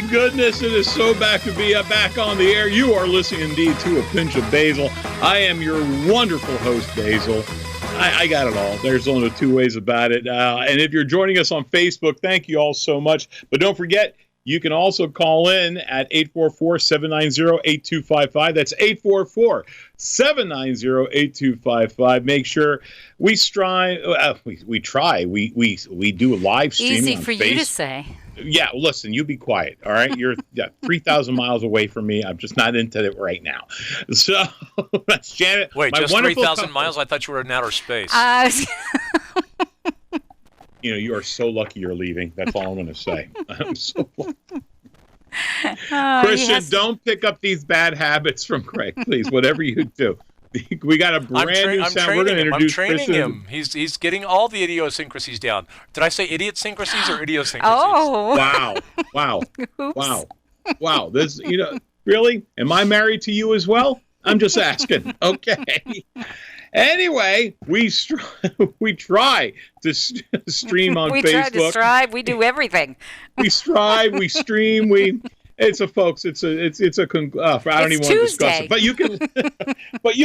my goodness, it is so back to be back on the air. You are listening indeed to A Pinch of Basil. I am your wonderful host, Basil. I got it all. There's only two ways about it. And if you're joining us on Facebook, thank you all so much. But don't forget, you can also call in at 844-790-8255. That's 844-790-8255. Make sure we strive. We try. We do a live stream. Easy for you to say. Yeah, listen, you be quiet, all right? You're 3,000 miles away from me. I'm just not into it right now. So that's Janet. Wait, just 3,000 miles? I thought you were in outer space. You are so lucky you're leaving. That's all I'm going to say. I'm so lucky. Christian, don't pick up these bad habits from Craig, please. Whatever you do. We got a brand new sound. We're going to introduce Christian. I'm training him. He's getting all the idiosyncrasies down. Did I say idiosyncrasies or idiosyncrasies? Oh. Wow. This, really? Am I married to you as well? I'm just asking. Okay. Anyway, we try to stream on Facebook. We try to strive. We do everything. We strive. We stream. Folks. I don't even want to discuss it. But you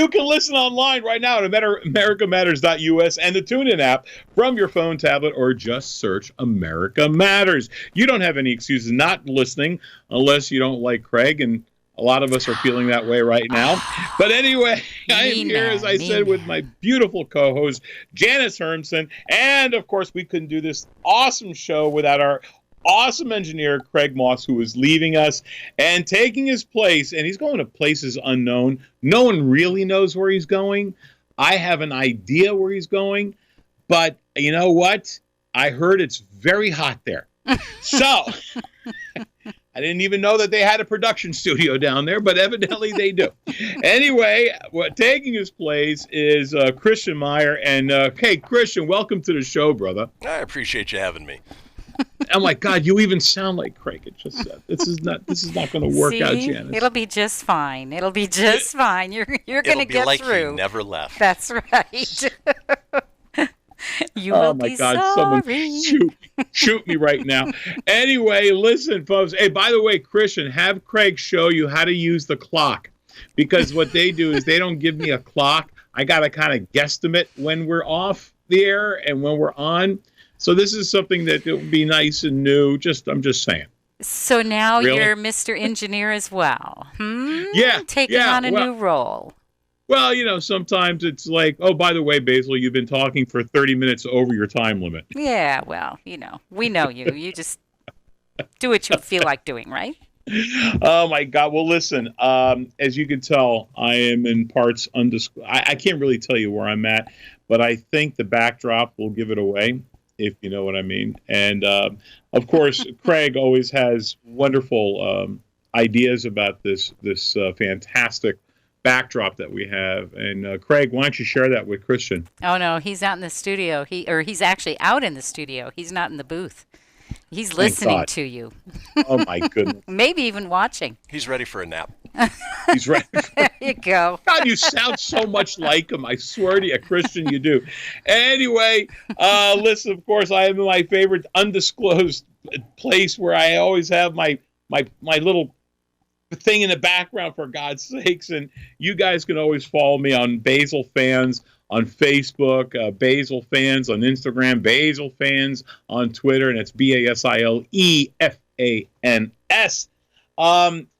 can listen online right now at americamatters.us and the TuneIn app from your phone, tablet, or just search America Matters. You don't have any excuses not listening unless you don't like Craig, and a lot of us are feeling that way right now. But anyway, I am here, as I said, with my beautiful co-host, Janice Hermson. And, of course, we couldn't do this awesome show without our awesome engineer, Craig Moss, who is leaving us and taking his place. And he's going to places unknown. No one really knows where he's going. I have an idea where he's going. But you know what? I heard it's very hot there. So I didn't even know that they had a production studio down there, but evidently they do. Anyway, taking his place is Christian Meyer. And, hey, Christian, welcome to the show, brother. I appreciate you having me. Oh, my God, you even sound like Craig. It just said. This is not going to work out, Janice. It'll be just fine. It'll be just fine. You're going to get like through. He never left. That's right. You will be sorry. Someone shoot me right now. Anyway, listen, folks. Hey, by the way, Christian, have Craig show you how to use the clock, because what they do is they don't give me a clock. I got to kind of guesstimate when we're off the air and when we're on. So this is something that will be nice and new. I'm just saying. So now you're Mr. Engineer as well. Yeah. Taking on a new role. Well, sometimes it's like, oh, by the way, Basil, you've been talking for 30 minutes over your time limit. Yeah, well, we know you. You just do what you feel like doing, right? Oh, my God. Well, listen, as you can tell, I am in parts undisclosed. I can't really tell you where I'm at, but I think the backdrop will give it away, if you know what I mean. And, of course, Craig always has wonderful ideas about this fantastic backdrop that we have. And Craig, why don't you share that with Christian? Oh, no, he's out in the studio. He's actually out in the studio. He's not in the booth. He's listening to you. Oh, my goodness. Maybe even watching. He's ready for a nap. He's ready. There you go. God, you sound so much like him. I swear to you, Christian, you do. Anyway, listen, of course, I am in my favorite undisclosed place where I always have my little thing in the background, for God's sakes. And you guys can always follow me on Basil Fans on Facebook, Basil Fans on Instagram, Basil Fans on Twitter, and it's BASILEFANS.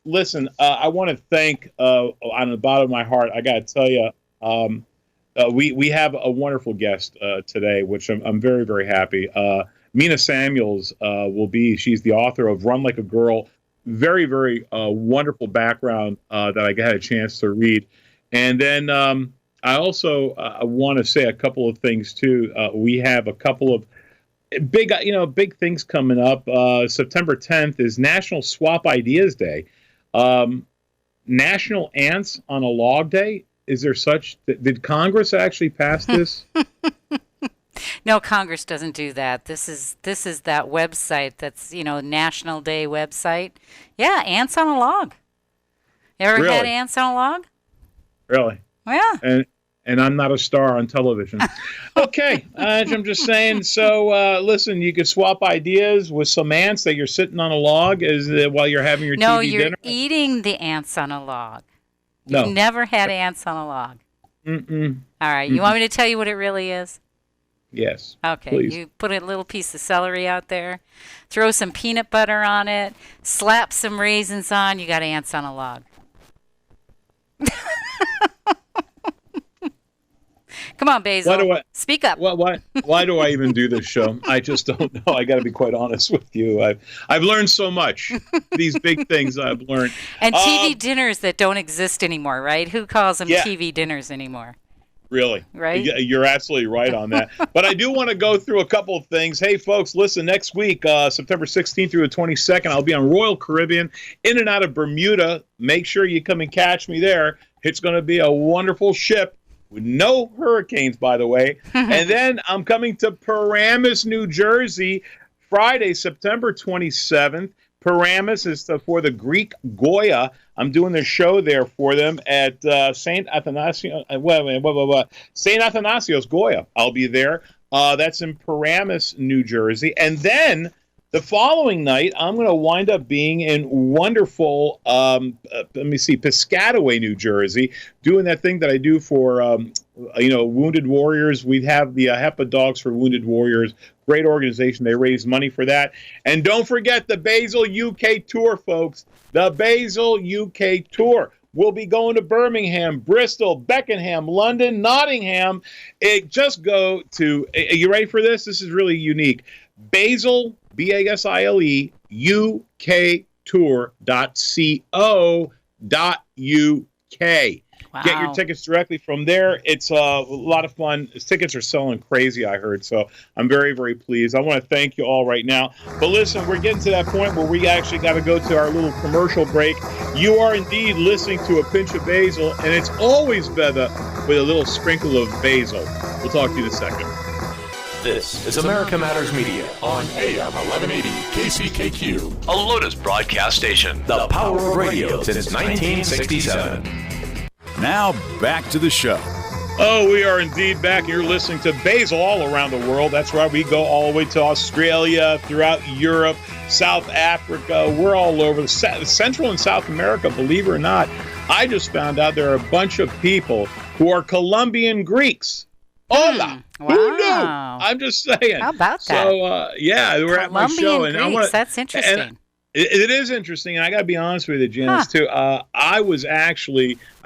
Listen, I want to thank, on the bottom of my heart, I got to tell you, we have a wonderful guest today, which I'm very, very happy. Mina Samuels she's the author of Run Like a Girl. Very, very wonderful background that I had a chance to read. And then I also want to say a couple of things, too. We have a couple of big things coming up. September 10th is National Swap Ideas Day. National Ants on a Log Day. Is there such? Did Congress actually pass this? No, Congress doesn't do that. This is that website that's, National Day website. Yeah, ants on a log. You ever had ants on a log? Really? Yeah. and I'm not a star on television. Okay, I'm just saying. So, listen, you could swap ideas with some ants that you're sitting on a log while you're having your No, TV you're dinner. eating the ants on a log. No. You've never had ants on a log. Mm-mm. All right, you want me to tell you what it really is? Yes. Okay, please. You put a little piece of celery out there, throw some peanut butter on it, slap some raisins on, you got ants on a log. Come on, Basil. Speak up. Why do I even do this show? I just don't know. I got to be quite honest with you. I've learned so much. These big things I've learned. And TV dinners that don't exist anymore, right? Who calls them TV dinners anymore? Really? Right? You're absolutely right on that. But I do want to go through a couple of things. Hey, folks, listen, next week, September 16th through the 22nd, I'll be on Royal Caribbean, in and out of Bermuda. Make sure you come and catch me there. It's going to be a wonderful ship with no hurricanes, by the way. And then I'm coming to Paramus, New Jersey, Friday, September 27th. Paramus is for the Greek Goya. I'm doing the show there for them at St. Athanasios Goya. I'll be there. That's in Paramus, New Jersey. And then the following night, I'm going to wind up being in wonderful, Piscataway, New Jersey, doing that thing that I do for, Wounded Warriors. We have the HEPA Dogs for Wounded Warriors. Great organization. They raise money for that. And don't forget the Basil UK Tour, folks. The Basil UK Tour. We'll be going to Birmingham, Bristol, Beckenham, London, Nottingham. Just go to, are you ready for this? This is really unique. Basile, Basile, uktour.co.uk. Wow. Get your tickets directly from there. It's a lot of fun. Tickets are selling crazy, I heard. So I'm very, very pleased. I want to thank you all right now. But listen, we're getting to that point where we actually got to go to our little commercial break. You are indeed listening to A Pinch of Basil, and it's always better with a little sprinkle of basil. We'll talk to you in a second. This is America Matters Media on AM 1180 KCKQ, A Lotus broadcast station. the power of radio since 1967. Now, back to the show. Oh, we are indeed back. You're listening to Basil all around the world. That's right. We go all the way to Australia, throughout Europe, South Africa. We're all over Central and South America, believe it or not. I just found out there are a bunch of people who are Colombian Greeks. Hola. Wow. Who knew? I'm just saying. How about that? So, we're at my show. Colombian Greeks, that's interesting. And it is interesting, and I got to be honest with you, Janice, too. I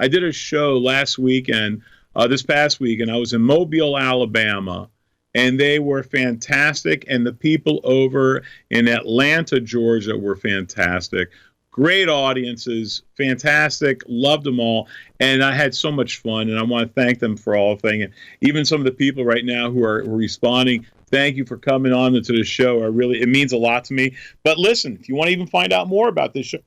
did a show last weekend, this past weekend. I was in Mobile, Alabama, and they were fantastic, and the people over in Atlanta, Georgia were fantastic. Great audiences, fantastic, loved them all, and I had so much fun, and I want to thank them for all things. And even some of the people right now who are responding, thank you for coming on to the show. It means a lot to me. But listen, if you want to even find out more about this show,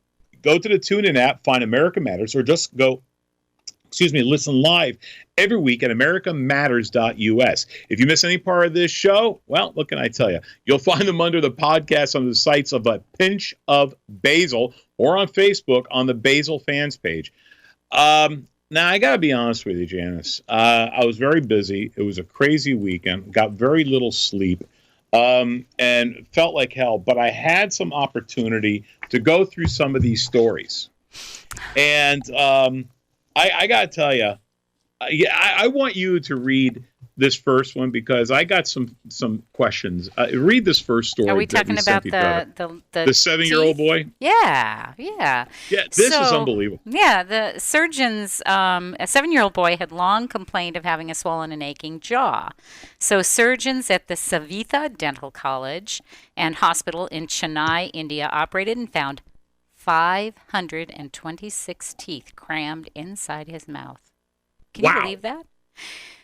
go to the TuneIn app, find America Matters, or just listen live every week at americamatters.us. If you miss any part of this show, well, what can I tell you? You'll find them under the podcast on the sites of A Pinch of Basil or on Facebook on the Basil fans page. Now, I got to be honest with you, Janice. I was very busy. It was a crazy weekend. Got very little sleep and felt like hell. But I had some opportunity to go through some of these stories. And I got to tell you, I want you to read this first one because I got some questions. Read this first story. Are we talking about the 7-year-old boy? Yeah. Yeah, this is unbelievable. Yeah, the surgeons, a 7-year-old boy had long complained of having a swollen and aching jaw. So surgeons at the Savitha Dental College and Hospital in Chennai, India, operated and found 526 teeth crammed inside his mouth. Can you believe that?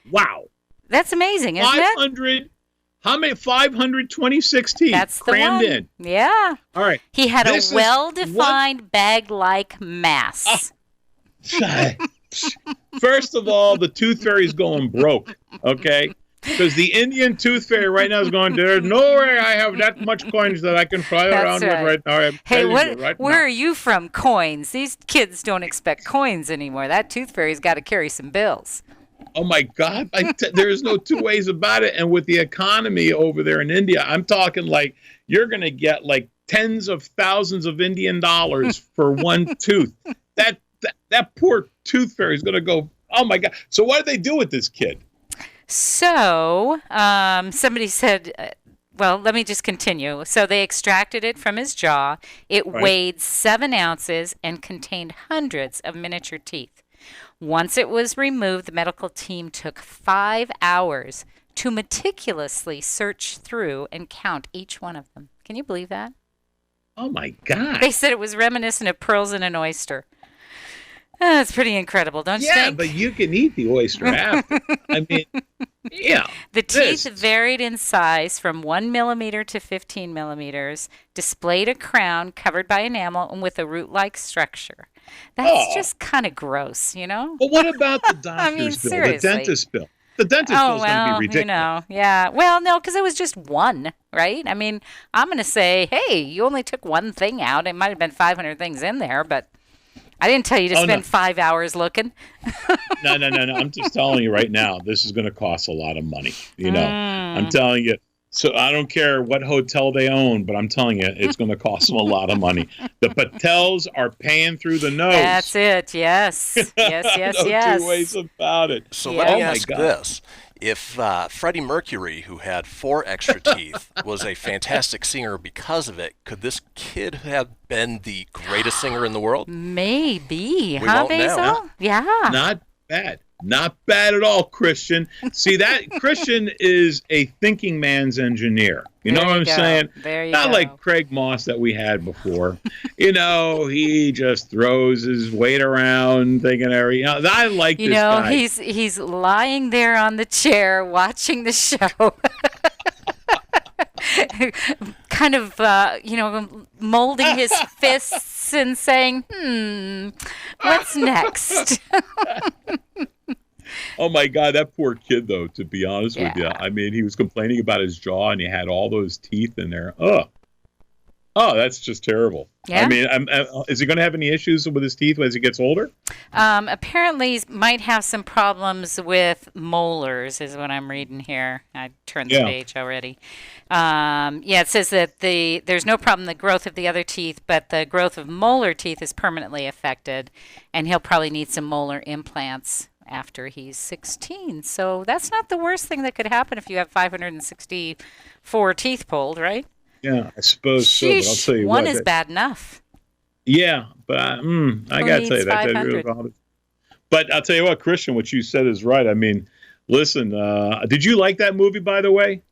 Wow. That's amazing, isn't it? How many? 526 teeth That's the crammed one. in. Yeah. All right. He had a well-defined bag-like mass. First of all, the tooth fairy's going broke, okay? Because the Indian tooth fairy right now is going, there's no way I have that much coins that I can fly around with right now. Hey, where are you from, coins? These kids don't expect coins anymore. That tooth fairy's got to carry some bills. Oh my God! There is no two ways about it. And with the economy over there in India, I'm talking like you're going to get like tens of thousands of Indian dollars for one tooth. That poor tooth fairy is going to go. Oh my God! So what did they do with this kid? So somebody said. Well, let me just continue. So they extracted it from his jaw. It weighed 7 ounces and contained hundreds of miniature teeth. Once it was removed, the medical team took 5 hours to meticulously search through and count each one of them. Can you believe that? Oh, my God. They said it was reminiscent of pearls in an oyster. That's pretty incredible, don't you think? Yeah, but you can eat the oyster after. I mean, yeah. The teeth varied in size from 1 millimeter to 15 millimeters, displayed a crown covered by enamel and with a root-like structure. That's just kind of gross, you know? But what about the doctor's bill, seriously. the dentist bill? The dentist bill is going to be ridiculous. You know, yeah. Well, no, because it was just one, right? I mean, I'm going to say, hey, you only took one thing out. It might have been 500 things in there, but I didn't tell you to spend 5 hours looking. No. I'm just telling you right now, this is going to cost a lot of money. You know, I'm telling you. So I don't care what hotel they own, but I'm telling you, it's going to cost them a lot of money. The Patels are paying through the nose. That's it. Yes. Yes. No two ways about it. So let me ask this. If Freddie Mercury, who had 4 extra teeth, was a fantastic singer because of it, could this kid have been the greatest singer in the world? Maybe. We won't Basil? know. Yeah. Not bad. Not bad at all, Christian. See, that Christian is a thinking man's engineer. You know what I'm saying? There you Not go. like Craig Moss that we had before. You know, he just throws his weight around, thinking every. You know, I like this guy. He's lying there on the chair watching the show. Kind of, molding his fists and saying, what's next? Oh, my God, that poor kid, though, to be honest with you. I mean, he was complaining about his jaw, and he had all those teeth in there. Oh, that's just terrible. Yeah. I mean, is he going to have any issues with his teeth as he gets older? Apparently, he might have some problems with molars, is what I'm reading here. I turned the page already. It says that there's no problem in the growth of the other teeth, but the growth of molar teeth is permanently affected, and he'll probably need some molar implants after he's 16. So that's not the worst thing that could happen if you have 564 teeth pulled, right? Yeah, I suppose so. But I'll tell you one what, is bad enough. Yeah, but I got to tell you, that really bothers. But I'll tell you what, Christian, what you said is right. I mean, listen, did you like that movie, by the way?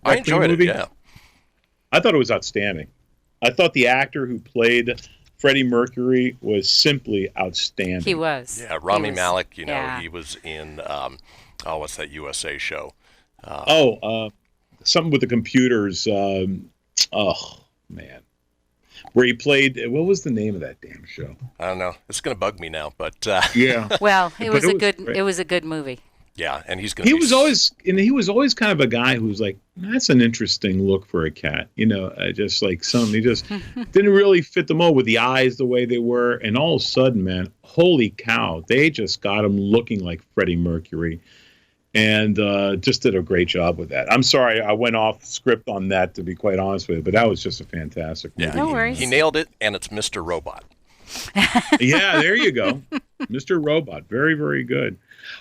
I enjoyed it, yeah. I thought it was outstanding. I thought the actor who played Freddie Mercury was simply outstanding. He was. Yeah, Rami Malek, he was in, what's that USA show? Something with the computers. Man. Where he played, what was the name of that damn show? I don't know. It's going to bug me now, but yeah. Well, it was a good movie. Yeah, and he's going to he was always kind of a guy who was like, that's an interesting look for a cat. You know, just like he just didn't really fit the mold with the eyes the way they were. And all of a sudden, man, holy cow, they just got him looking like Freddie Mercury. And just did a great job with that. I'm sorry, I went off script on that, to be quite honest with you, but that was just a fantastic movie. Yeah, no worries. He nailed it, and it's Mr. Robot. Yeah, there you go. Mr. Robot. Very, very good.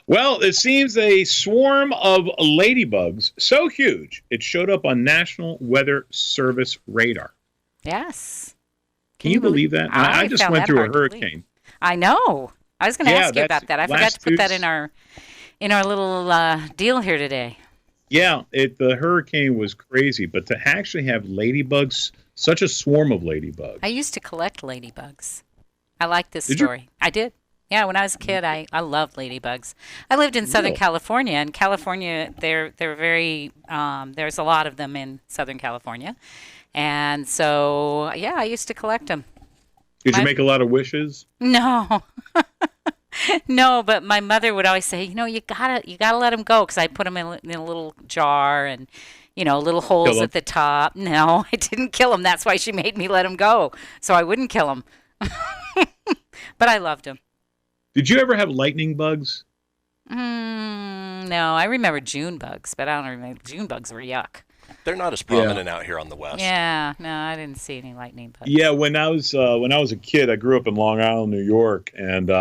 Well, it seems a swarm of ladybugs so huge it showed up on National Weather Service radar. Yes. Can you believe that? I just went through a hurricane. I know. I was going to ask you about that. I forgot to put that in our little deal here today. Yeah, the hurricane was crazy, but to actually have ladybugs, such a swarm of ladybugs. I used to collect ladybugs. I like this story. I did. Yeah, when I was a kid, I loved ladybugs. I lived in Southern California, and California, they're very, there's a lot of them in Southern California. And so, yeah, I used to collect them. Did you make a lot of wishes? No. No, but my mother would always say, you gotta let them go, because I put them in a little jar and, little holes at the top. No, I didn't kill them. That's why she made me let them go, so I wouldn't kill them. But I loved them. Did you ever have lightning bugs? No, I remember June bugs, but I don't remember. June bugs were yuck. They're not as prominent out here on the west. Yeah, no, I didn't see any lightning bugs. Yeah, when I was a kid, I grew up in Long Island, New York, and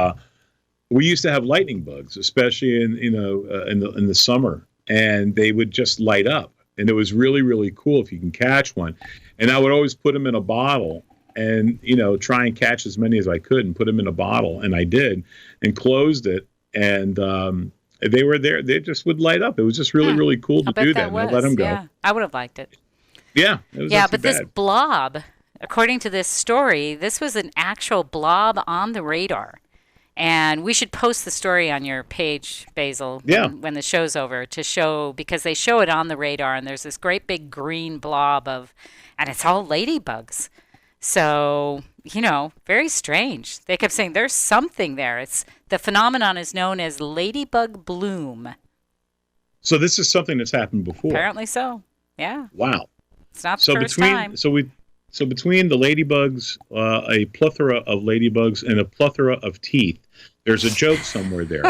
we used to have lightning bugs, especially in the summer, and they would just light up, and it was really, really cool if you can catch one. And I would always put them in a bottle, and try and catch as many as I could, and put them in a bottle, and I did, and closed it, and they were there. They just would light up. It was just really, really cool to do that. And I let them go. Yeah, I would have liked it. Yeah, it was not too but this bad. blob, according to this story, this was an actual blob on the radar. And we should post the story on your page, Basil, when the show's over, to show, because they show it on the radar, and there's this great big green blob and it's all ladybugs. So, very strange. They kept saying there's something there. The phenomenon is known as ladybug bloom. So this is something that's happened before. Apparently so. Yeah. Wow. It's not the first time. So between the ladybugs, a plethora of ladybugs, and a plethora of teeth, there's a joke somewhere there.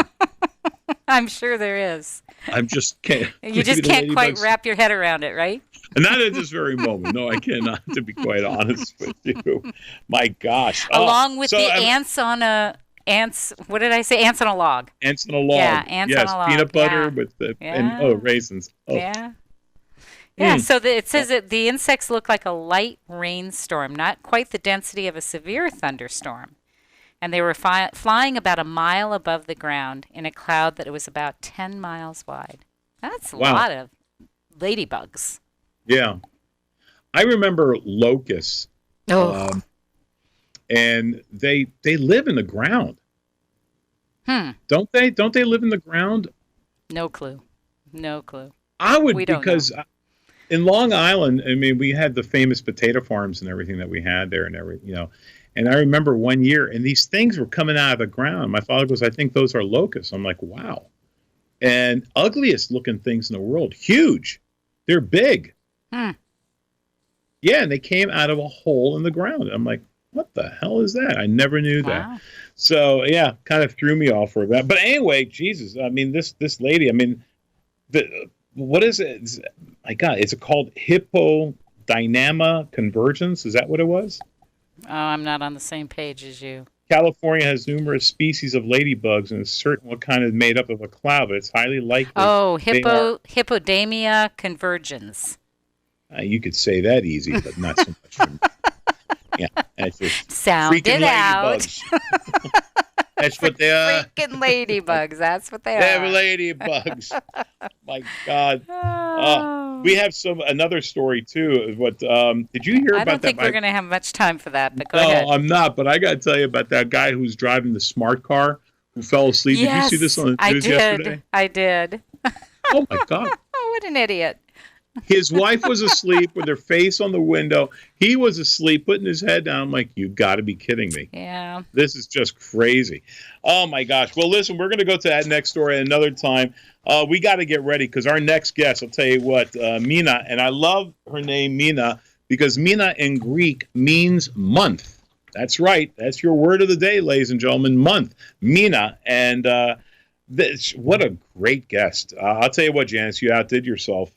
I'm sure there is. I'm just can't. You just can't quite wrap your head around it, right? Not at this very moment. No, I cannot, to be quite honest with you. My gosh. Along with ants on a what did I say? Ants on a log. Ants on a log. Yeah, ants on a log. Peanut butter with and raisins. Oh. Yeah. Yeah, so it says that the insects look like a light rainstorm, not quite the density of a severe thunderstorm. And they were flying about a mile above the ground in a cloud that was about 10 miles wide. That's a lot of ladybugs. Yeah. I remember locusts. Oh. And they live in the ground. Don't they? Don't they live in the ground? No clue. I would, because in Long Island, I mean, we had the famous potato farms and everything that we had there and everything, And I remember one year, and these things were coming out of the ground. My father goes, I think those are locusts. I'm like, wow. And ugliest looking things in the world. Huge. They're big. Yeah, and they came out of a hole in the ground. I'm like, what the hell is that? I never knew that. So, yeah, kind of threw me off for that. But anyway, Jesus, I mean, this lady, I mean, what is it? My God, it's called hippodynama convergence. Is that what it was? Oh, I'm not on the same page as you. California has numerous species of ladybugs, and it's certain what kind is made up of a cloud, but it's highly likely. Oh, hippodamia convergens. You could say that easy, but not so much for me. Yeah, that's just sound it out. That's what they are. Freaking ladybugs. That's what they are. They're ladybugs. My God. We have another story too. What did you hear about that? I don't think we're going to have much time for that, but go ahead. No, I'm not. But I got to tell you about that guy who was driving the smart car who fell asleep. Yes, did you see this on the news yesterday? I did. Oh my God. Oh, what an idiot. His wife was asleep with her face on the window. He was asleep, putting his head down. I'm like, you got to be kidding me. Yeah. This is just crazy. Oh, my gosh. Well, listen, we're going to go to that next story another time. We got to get ready because our next guest, I'll tell you what, Mina, and I love her name, Mina, because Mina in Greek means month. That's right. That's your word of the day, ladies and gentlemen, month. Mina. And what a great guest. I'll tell you what, Janice, you outdid yourself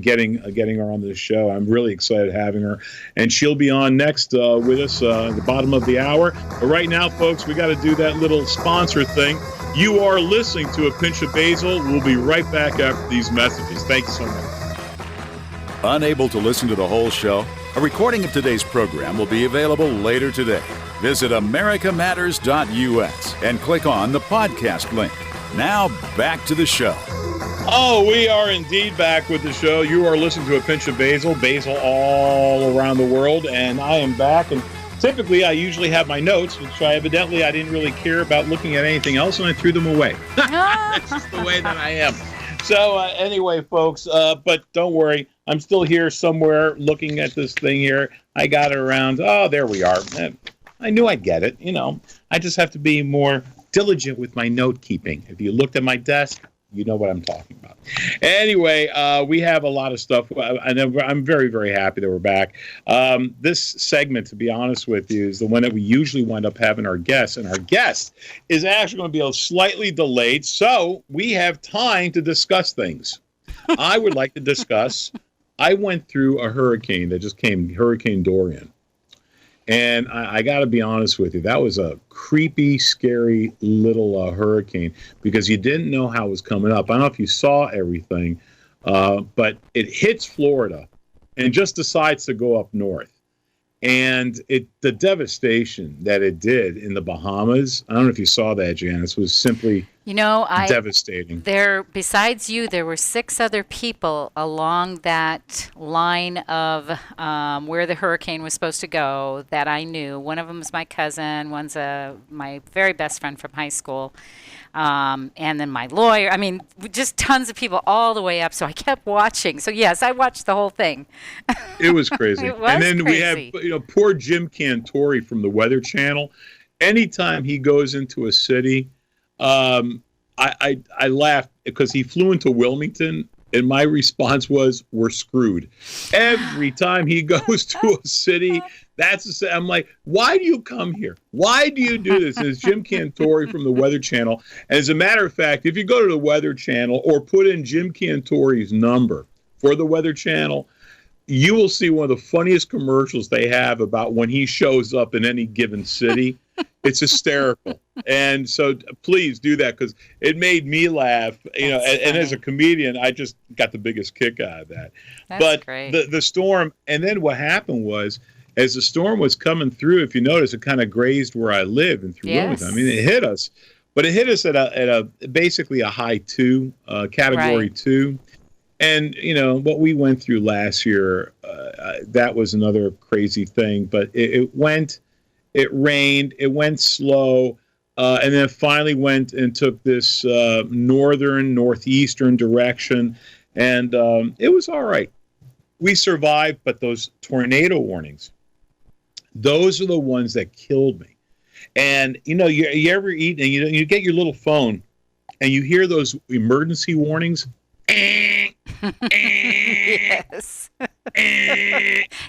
getting her on this show. I'm really excited having her. And she'll be on next with us at the bottom of the hour. But right now, folks, we got to do that little sponsor thing. You are listening to A Pinch of Basil. We'll be right back after these messages. Thank you so much. Unable to listen to the whole show? A recording of today's program will be available later today. Visit americamatters.us and click on the podcast link. Now, back to the show. Oh, we are indeed back with the show. You are listening to A Pinch of Basil, Basil all around the world, and I am back. And typically, I usually have my notes, which I didn't really care about looking at anything else, and I threw them away. That's just the way that I am. So anyway, folks, but don't worry. I'm still here somewhere looking at this thing here. I got it around. Oh, there we are. I knew I'd get it. I just have to be more diligent with my note keeping. If you looked at my desk, You know what I'm talking about. Anyway, we have a lot of stuff. I'm very, very happy that we're back. This segment, to be honest with you, is the one that we usually wind up having our guest. And our guest is actually going to be slightly delayed, so we have time to discuss things. I would like to discuss, I went through a hurricane that just came, Hurricane Durian. And I got to be honest with you, that was a creepy, scary little hurricane because you didn't know how it was coming up. I don't know if you saw everything, but it hits Florida and just decides to go up north. And the devastation that it did in the Bahamas, I don't know if you saw that, Janice, was simply devastating. Besides you, there were 6 other people along that line of where the hurricane was supposed to go that I knew. One of them was my cousin. One's my very best friend from high school. And then my lawyer. I mean, just tons of people all the way up. So I kept watching. So yes, I watched the whole thing. It was crazy. It was and then crazy. We have, poor Jim Cantori from the Weather Channel. Anytime he goes into a city, I laughed because he flew into Wilmington. And my response was, we're screwed. Every time he goes to a city, I'm like, why do you come here? Why do you do this? And it's Jim Cantori from the Weather Channel. And as a matter of fact, if you go to the Weather Channel or put in Jim Cantori's number for the Weather Channel, you will see one of the funniest commercials they have about when he shows up in any given city. It's hysterical. And so please do that because it made me laugh, and as a comedian, I just got the biggest kick out of that. That's great. The storm, and then what happened was, as the storm was coming through, if you notice, it kind of grazed where I live and through Wilmington. I mean, it hit us, but it hit us at a basically a high 2, category 2. And, what we went through last year, that was another crazy thing, but it rained, it went slow, and then it finally went and took this northeastern direction, and it was all right. We survived, but those tornado warnings, those are the ones that killed me. And, you ever eat, and you get your little phone, and you hear those emergency warnings? Yes.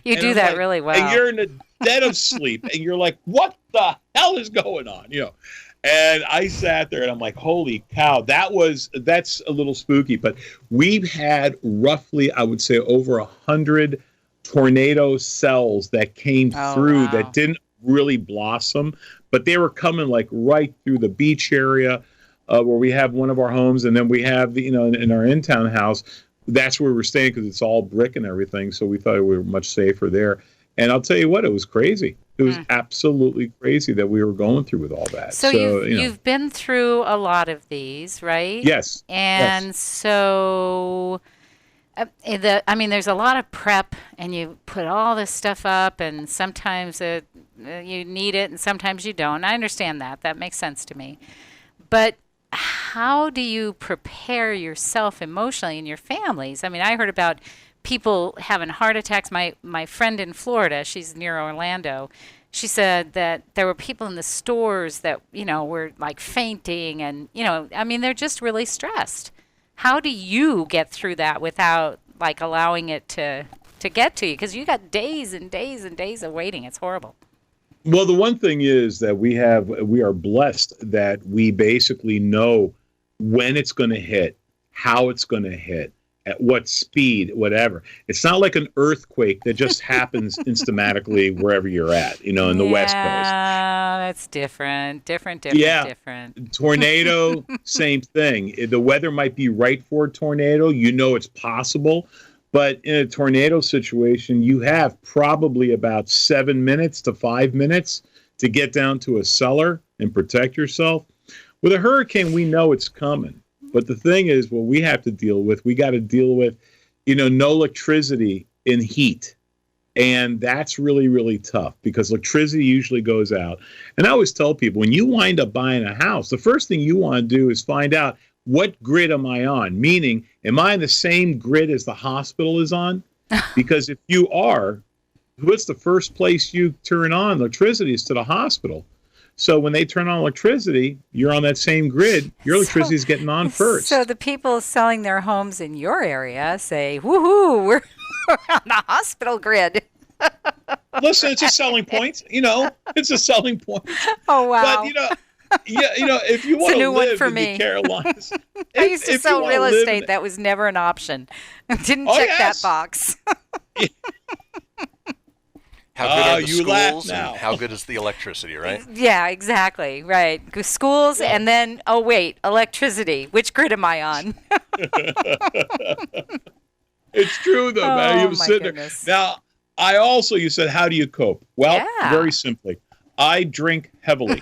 You do that really well. And you're in the dead of sleep, and you're like, what the hell is going on? And I sat there, and I'm like, holy cow, that's a little spooky. But we've had roughly, I would say, over 100 tornado cells that came through that didn't really blossom, but they were coming like right through the beach area where we have one of our homes, and then we have in our in-town house. That's where we're staying because it's all brick and everything. So we thought we were much safer there. And I'll tell you what, it was crazy. It was absolutely crazy that we were going through with all that. So you've been through a lot of these, right? Yes. And so, there's a lot of prep, and you put all this stuff up, and sometimes you need it, and sometimes you don't. I understand that. That makes sense to me. But how do you prepare yourself emotionally and your families? I mean, I heard about people having heart attacks. My friend in Florida, she's near Orlando, she said that there were people in the stores that, were like fainting and, they're just really stressed. How do you get through that without like allowing it to get to you? Because you got days and days and days of waiting. It's horrible. Well, the one thing is that we are blessed that we basically know when it's going to hit, how it's going to hit, at what speed, whatever. It's not like an earthquake that just happens instantly wherever you're at, in the West Coast. Yeah, that's different. Different. Tornado, same thing. The weather might be right for a tornado. It's possible. But in a tornado situation, you have probably about 7 minutes to 5 minutes to get down to a cellar and protect yourself. With a hurricane, we know it's coming. But the thing is, what we have to deal with, we got to deal with, no electricity in heat. And that's really, really tough because electricity usually goes out. And I always tell people, when you wind up buying a house, the first thing you want to do is find out, what grid am I on? Meaning, am I on the same grid as the hospital is on? Because if you are, what's the first place you turn on electricity is to the hospital. So when they turn on electricity, you're on that same grid. Your electricity is getting on first. So the people selling their homes in your area say, woohoo, we're on the hospital grid. Listen, it's a selling point. It's a selling point. Oh, wow. But, if you want to live in the Carolinas. I used to sell real estate. That was never an option. Didn't check that box. How good are the schools and how good is the electricity, right? Yeah, exactly. Right. Schools and then, electricity. Which grid am I on? It's true, though, man. You were sitting there. Now, I also, you said, how do you cope? Well, very simply. I drink heavily.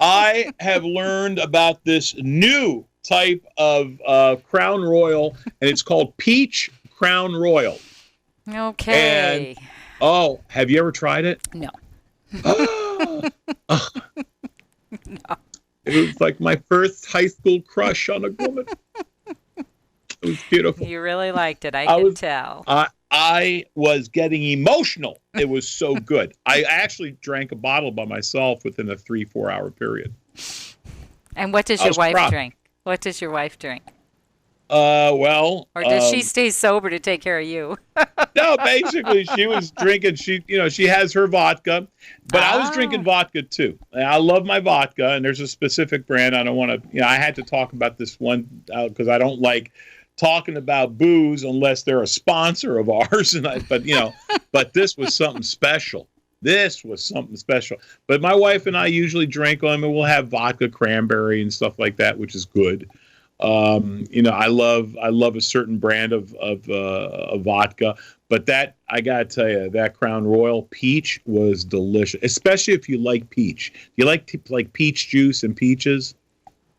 I have learned about this new type of Crown Royal, and it's called Peach Crown Royal. Okay. And, have you ever tried it? No. No. It was like my first high school crush on a woman. It was beautiful. You really liked it. I could tell. I was getting emotional. It was so good. I actually drank a bottle by myself within a 3-4 hour period. And what does your wife drink? What does your wife drink? Or does she stay sober to take care of you? No, basically she was drinking. She has her vodka, but I was drinking vodka too. I love my vodka, and there's a specific brand. I don't want to. I had to talk about this one because I don't like talking about booze unless they're a sponsor of ours. But this was something special. This was something special. But my wife and I usually drink them, and we'll have vodka cranberry and stuff like that, which is good. I love a certain brand of vodka, but that, I gotta tell you, that Crown Royal Peach was delicious, especially if you like peach. Do you like peach juice and peaches?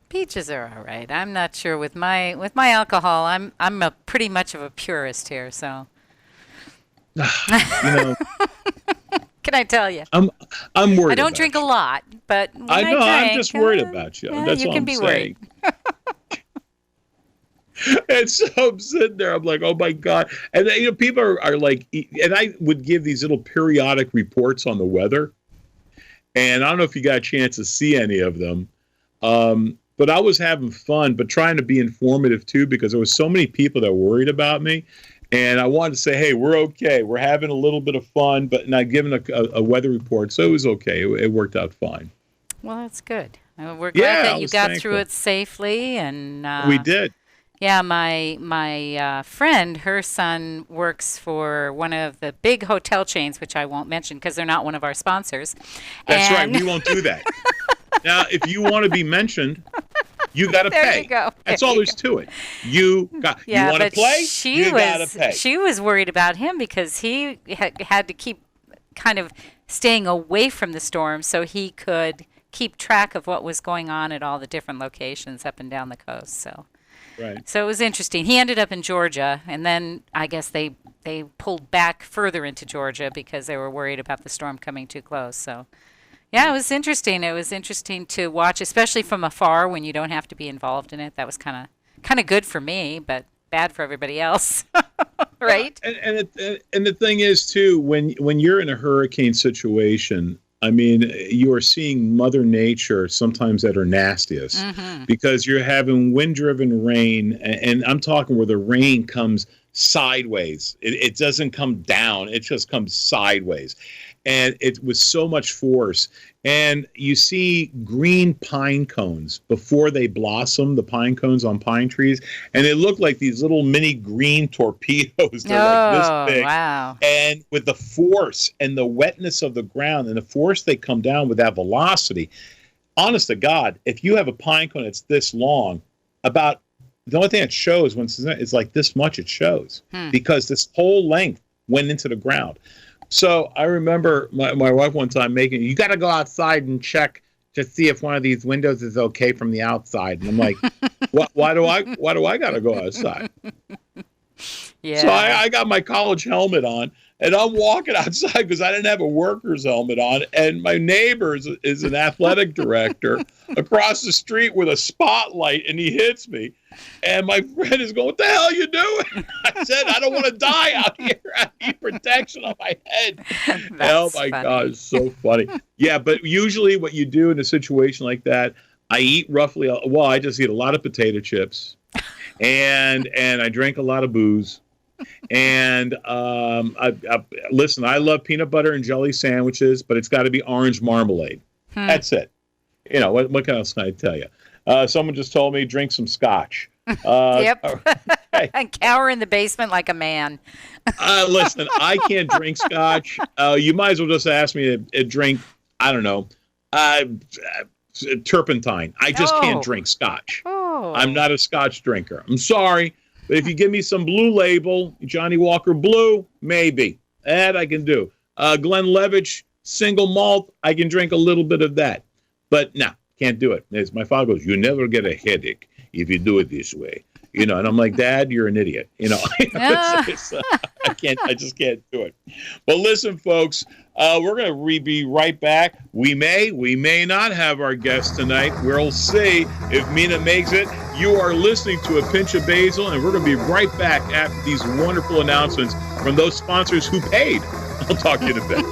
Peaches are all right. I'm not sure with my alcohol. I'm a pretty much of a purist here, so. Can I tell you? I'm worried. I don't drink a lot, but when I know. I'm just worried about you. That's you all can I'm be saying. worried. And so I'm sitting there, I'm like, oh my God. And then, people are like, and I would give these little periodic reports on the weather. And I don't know if you got a chance to see any of them. But I was having fun, but trying to be informative too, because there was so many people that were worried about me. And I wanted to say, hey, we're okay. We're having a little bit of fun, but not giving a weather report. So it was okay. It worked out fine. Well, that's good. We're glad that you got through it safely. And we did. Yeah, my friend, her son works for one of the big hotel chains, which I won't mention because they're not one of our sponsors. That's right. We won't do that. Now, if you want to be mentioned, you got to pay. There you go. That's all there's to it. You want to play? You got to pay. She was worried about him because he had to keep kind of staying away from the storm so he could keep track of what was going on at all the different locations up and down the coast. So. Right. So it was interesting. He ended up in Georgia, and then I guess they pulled back further into Georgia because they were worried about the storm coming too close. So, yeah, it was interesting. It was interesting to watch, especially from afar when you don't have to be involved in it. That was kind of good for me, but bad for everybody else, right? And the thing is too, when you're in a hurricane situation, I mean, you are seeing Mother Nature sometimes at her nastiest because you're having wind-driven rain, and I'm talking where the rain comes sideways. It doesn't come down. It just comes sideways. And it was so much force. And you see green pine cones before they blossom, the pine cones on pine trees, and they look like these little mini green torpedoes. They're like this big. Wow. And with the force and the wetness of the ground and the force they come down with that velocity, honest to God, if you have a pine cone that's this long, about the only thing it shows when it's like this much, it shows because this whole length went into the ground. So I remember my wife one time you got to go outside and check to see if one of these windows is okay from the outside. And I'm like, why do I got to go outside? Yeah. So I got my college helmet on, And I'm walking outside because I didn't have a worker's helmet on. And my neighbor is an athletic director across the street with a spotlight, and he hits me. And my friend is going, "What the hell are you doing?" I said, "I don't want to die out here. I need protection on my head." Oh, my God. It's so funny. Yeah, but usually what you do in a situation like that, I eat roughly, I just eat a lot of potato chips. And I drink a lot of booze. And listen, I love peanut butter and jelly sandwiches, but it's got to be orange marmalade. That's it. You know, what else can I tell you? Someone just told me drink some scotch. Yep. And cower in the basement like a man. Listen, I can't drink scotch. You might as well just ask me to drink, I don't know, turpentine. I just can't drink scotch. I'm not a scotch drinker. I'm sorry. But if you give me some Blue Label, Johnny Walker Blue, maybe. That I can do. Glenlivet single malt, I can drink a little bit of that. But no, can't do it. As my father goes, "You never get a headache if you do it this way." You know, and I'm like, "Dad, you're an idiot." You know, I just can't do it. But listen, folks, we're going to be right back. We may not have our guest tonight. We'll see if Mina makes it. You are listening to A Pinch of Basil, and we're going to be right back after these wonderful announcements from those sponsors who paid. I'll talk to you in a bit.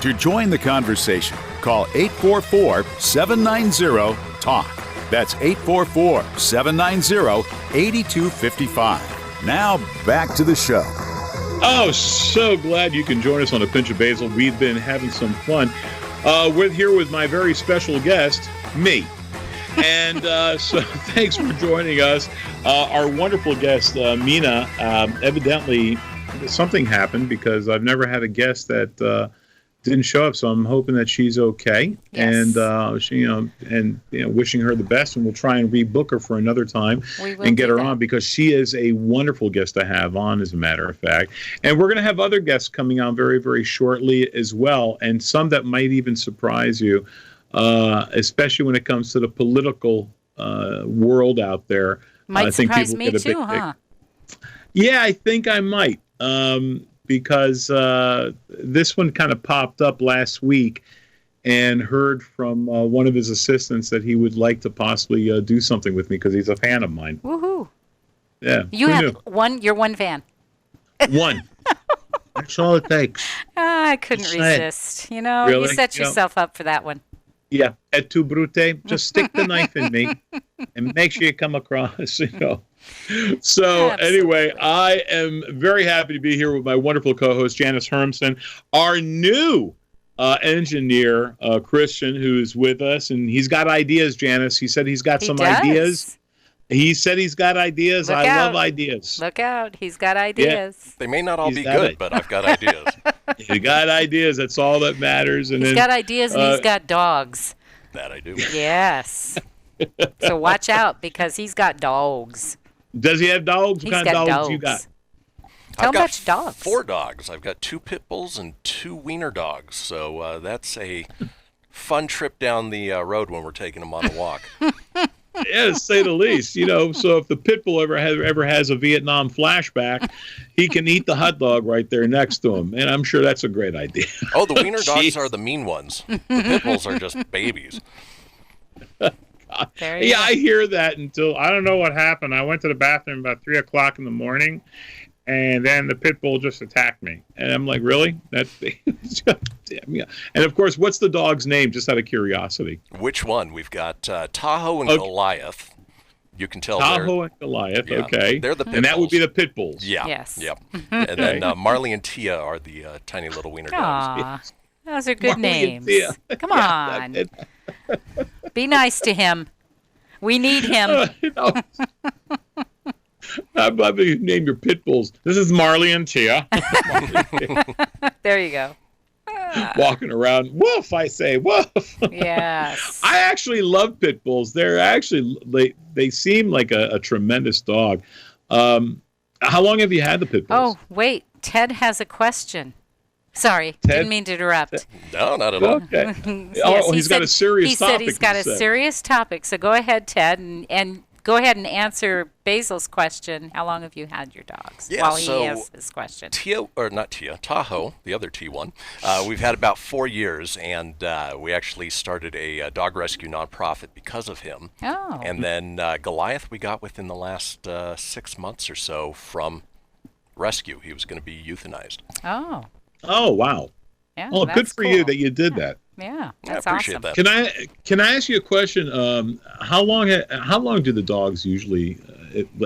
To join the conversation, call 844-790-TALK. That's 844-790-8255. Now, back to the show. Oh, so glad you can join us on A Pinch of Basil. We've been having some fun. We're here with my very special guest, me. And so thanks for joining us. Our wonderful guest, Mina, evidently something happened because I've never had a guest that didn't show up, so I'm hoping that she's okay. Yes. And she, wishing her the best, and we'll try and rebook her for another time and get her on, because she is a wonderful guest to have on, as a matter of fact. And we're going to have other guests coming on very, very shortly as well, and some that might even surprise you, especially when it comes to the political world out there. Might I think surprise people me get a too, huh? Yeah, I think I might. Because this one kind of popped up last week, and heard from one of his assistants that he would like to possibly do something with me because he's a fan of mine. Woohoo! Yeah. You have one. You're one fan. One. That's all it takes. I couldn't resist. You know, Really? you set yourself up for that one. Yeah. Et tu, Brute? Just stick the knife in me and make sure you come across, So anyway, I am very happy to be here with my wonderful co-host, Janice Hermson, our new engineer, Christian, who's with us. And he's got ideas, Janice. He said he's got some ideas. He said he's got ideas. I love ideas. Look out. He's got ideas. Yeah. They may not all be good, but I've got ideas. You got ideas. That's all that matters. And he's got ideas, and he's got dogs. That I do. Yes. So watch out, because he's got dogs. Does he have dogs? What kind of dogs you got? Tell him about your dogs. 4 dogs. I've got 2 pit bulls and 2 wiener dogs. So that's a fun trip down the road when we're taking them on a walk. Yeah, to say the least. So if the pit bull ever has a Vietnam flashback, he can eat the hot dog right there next to him. And I'm sure that's a great idea. Oh, the wiener dogs are the mean ones. The pit bulls are just babies. Yeah, I hear that until I don't know what happened. I went to the bathroom about 3 o'clock in the morning, and then the pit bull just attacked me. And I'm like, really? And of course, what's the dog's name? Just out of curiosity. Which one? We've got Tahoe and Goliath. You can tell Tahoe and Goliath. Yeah, okay, they're the pit and that bulls. would be the pit bulls. Yeah. Yes. Yep. And then Marley and Tia are the tiny little wiener dogs. Those are good names. Come on. Be nice to him. We need him. How about you name your pit bulls? This is Marley and Tia. There you go. Walking around, woof, I say, woof. Yes. I actually love pit bulls. They seem like a tremendous dog. How long have you had the pit bulls? Oh, wait. Ted has a question. Sorry, Ted? didn't mean to interrupt. No, not at all. Okay. He's got a serious topic. He said he's got a serious topic. So go ahead, Ted, and go ahead and answer Basil's question. How long have you had your dogs? Yeah, while so he asks this question. Tahoe, the other T1, we've had about 4 years, and we actually started a dog rescue nonprofit because of him. Oh. And then Goliath we got within the last 6 months or so from rescue. He was going to be euthanized. Oh. Oh, wow. Yeah, Oh, good for you cool. that you did that. Yeah, that's I appreciate awesome. that. Can I ask you a question? How long do the dogs usually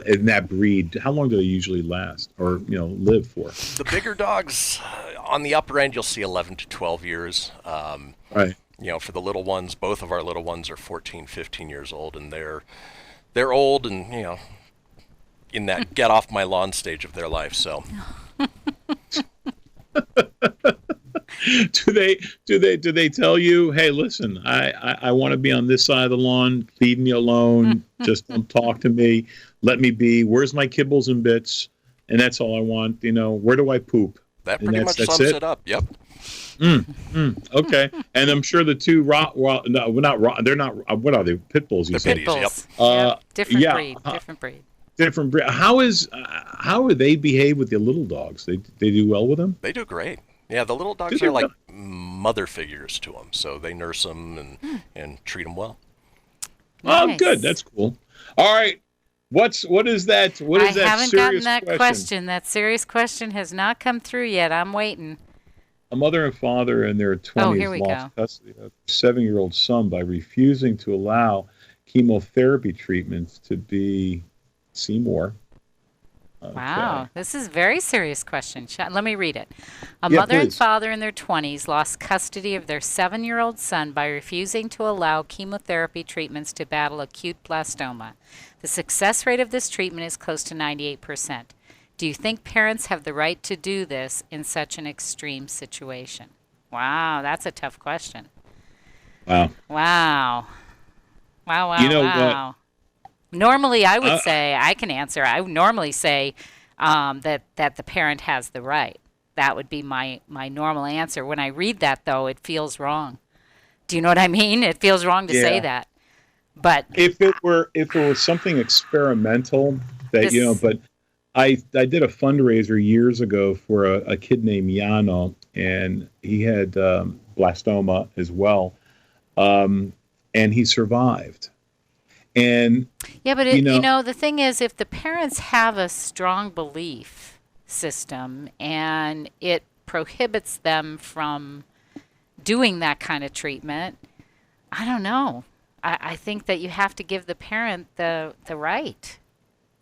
in that breed? How long do they usually last or live for? The bigger dogs, on the upper end, you'll see 11 to 12 years. Right. For the little ones, both of our little ones are 14, 15 years old, and they're old and in that get off my lawn stage of their life. So. Do they tell you, hey, listen, I want to be on this side of the lawn, leave me alone, just don't talk to me, let me be, where's my kibbles and bits, and that's all I want, where do I poop? That pretty much sums it up, yep. Okay, and I'm sure the two they're not, what are they, pit bulls, you said? Pit bulls, yep. Different breed. Different breed. How are they behave with the little dogs? They do well with them? They do great. Yeah, the little dogs are like mother figures to them, so they nurse them and treat them well. Nice. Oh, good. That's cool. All right. What is that? What is that? I haven't gotten that question? That serious question has not come through yet. I'm waiting. A mother and father in their 20s lost custody of their 7-year-old son by refusing to allow chemotherapy treatments to be Seymour. Okay. Wow, this is a very serious question. Let me read it. A mother and father in their 20s lost custody of their 7-year-old son by refusing to allow chemotherapy treatments to battle acute blastoma. The success rate of this treatment is close to 98%. Do you think parents have the right to do this in such an extreme situation? Wow, that's a tough question. Wow. What? Normally, I would say, I can answer, I would normally say that the parent has the right. That would be my normal answer. When I read that, though, it feels wrong. Do you know what I mean? It feels wrong to say that. But if it were something experimental, but I did a fundraiser years ago for a kid named Yano, and he had blastoma as well, and he survived. And yeah, but the thing is, if the parents have a strong belief system and it prohibits them from doing that kind of treatment, I don't know. I think that you have to give the parent the right.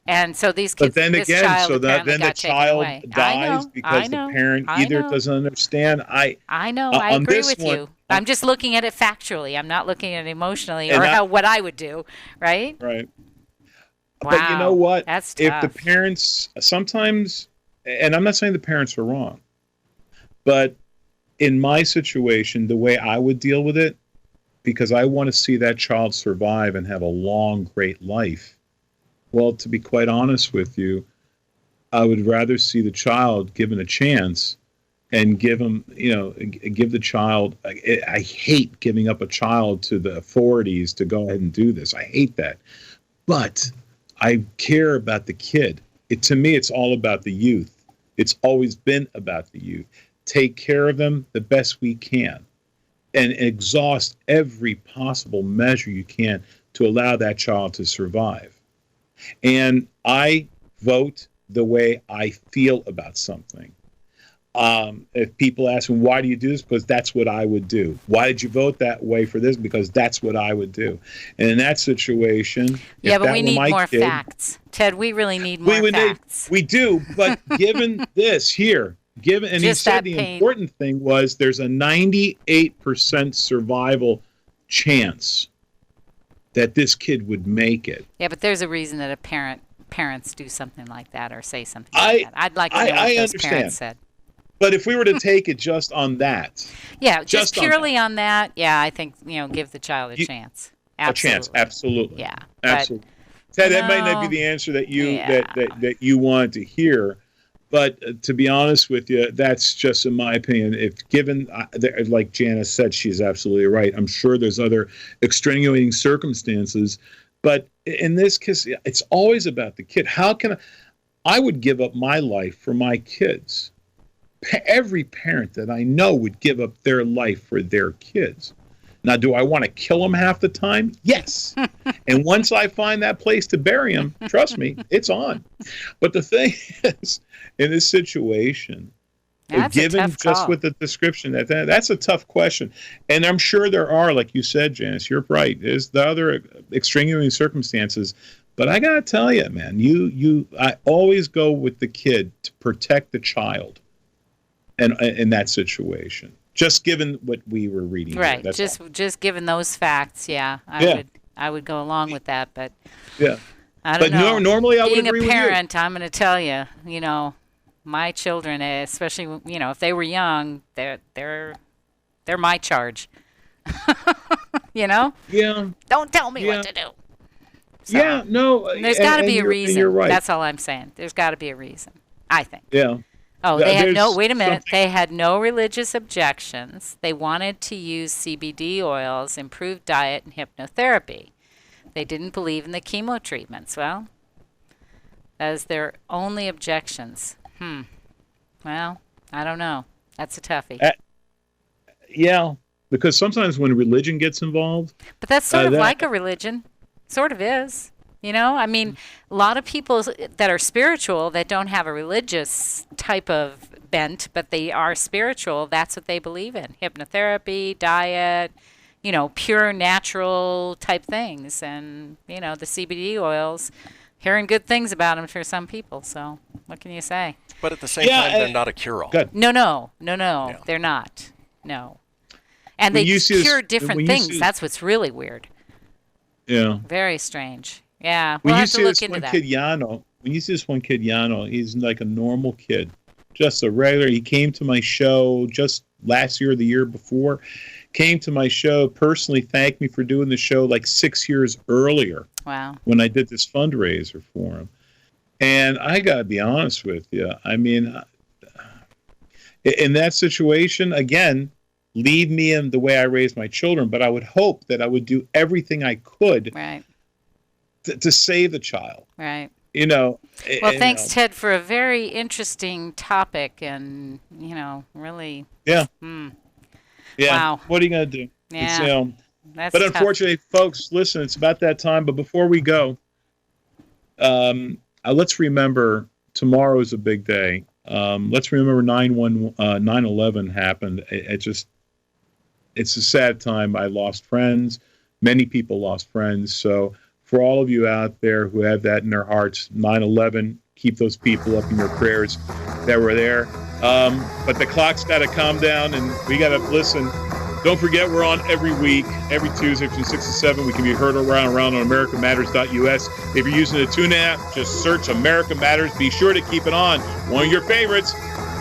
And so these kids, but then this again, child so then the child dies because the parent either doesn't understand. I know. I agree with you. I'm just looking at it factually. I'm not looking at it emotionally or what I would do, right? Right. Wow. But you know what? That's tough. If the parents sometimes, and I'm not saying the parents are wrong, but in my situation, the way I would deal with it, because I want to see that child survive and have a long, great life. Well, to be quite honest with you, I would rather see the child given a chance and give the child. I hate giving up a child to the authorities to go ahead and do this. I hate that. But I care about the kid. To me, it's all about the youth. It's always been about the youth. Take care of them the best we can and exhaust every possible measure you can to allow that child to survive. And I vote the way I feel about something. If people ask me, why do you do this? Because that's what I would do. Why did you vote that way for this? Because that's what I would do. And in that situation, yeah, but we need more facts. Ted, we really need more facts. We do, but given this here, and he said the important thing was there's a 98% survival chance that this kid would make it. Yeah, but there's a reason that parents do something like that or say something like that. I'd like to know what those parents said. But if we were to take it just on that. Yeah, just purely on that, yeah, I think, give the child a chance. Absolutely. A chance, absolutely. Yeah. Absolutely. Ted, that might not be the answer that that you wanted to hear. But to be honest with you, that's just in my opinion. If given, like Janice said, she's absolutely right. I'm sure there's other extenuating circumstances, But in this case, it's always about the kid. How can I would give up my life for my kids. Every parent that I know would give up their life for their kids. Now, do I want to kill them half the time? Yes. And once I find that place to bury them, trust me, it's on. But the thing is, in this situation, given just with the description, that's a tough question. And I'm sure there are, like you said, Janice, you're right. There's the other extenuating circumstances. But I got to tell you, man, I always go with the kid to protect the child and in that situation. Just given what we were reading. Right. Just given those facts, I would go along with that. But I don't know. Normally I would agree with you. Being a parent, I'm going to tell you, my children, especially, if they were young, they're my charge. Yeah. Don't tell me what to do. So, there's got to be a reason. You're right. That's all I'm saying. There's got to be a reason, I think. Yeah. Oh, they had wait a minute. They had no religious objections. They wanted to use CBD oils, improved diet, and hypnotherapy. They didn't believe in the chemo treatments. Well, as their only objections. Well, I don't know. That's a toughie. Yeah, because sometimes when religion gets involved. But that's sort of like a religion. Sort of is. A lot of people that are spiritual that don't have a religious type of bent, but they are spiritual, that's what they believe in. Hypnotherapy, diet, pure natural type things. And, the CBD oils, hearing good things about them for some people. So what can you say? But at the same time, they're not a cure-all. Good. No, they're not. No. And they cure different things. That's what's really weird. Yeah. Very strange. Yeah, we'll have to look into that. When you see this one kid, Yano, he's like a normal kid, just a regular. He came to my show just last year or the year before, came to my show, personally thanked me for doing the show like 6 years earlier. Wow. When I did this fundraiser for him. And I got to be honest with you. In that situation, again, lead me in the way I raise my children, but I would hope that I would do everything I could to save the child. Right. Well, thanks, Ted, for a very interesting topic and, really. Yeah. Yeah. Wow. What are you going to do? Yeah. But unfortunately, folks, listen, it's about that time. But before we go, let's remember tomorrow is a big day. Let's remember 9/11 happened. It's a sad time. I lost friends. Many people lost friends. So for all of you out there who have that in their hearts, 9/11, keep those people up in your prayers that were there. But the clock's got to calm down, and we got to listen. Don't forget, we're on every week, every Tuesday from 6 to 7. We can be heard around on americamatters.us. If you're using the TuneIn app, just search America Matters. Be sure to keep it on. One of your favorites,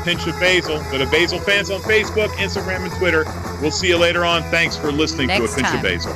Pinch of Basil. Go to Basil Fans on Facebook, Instagram, and Twitter. We'll see you later on. Thanks for listening to A Pinch of Basil.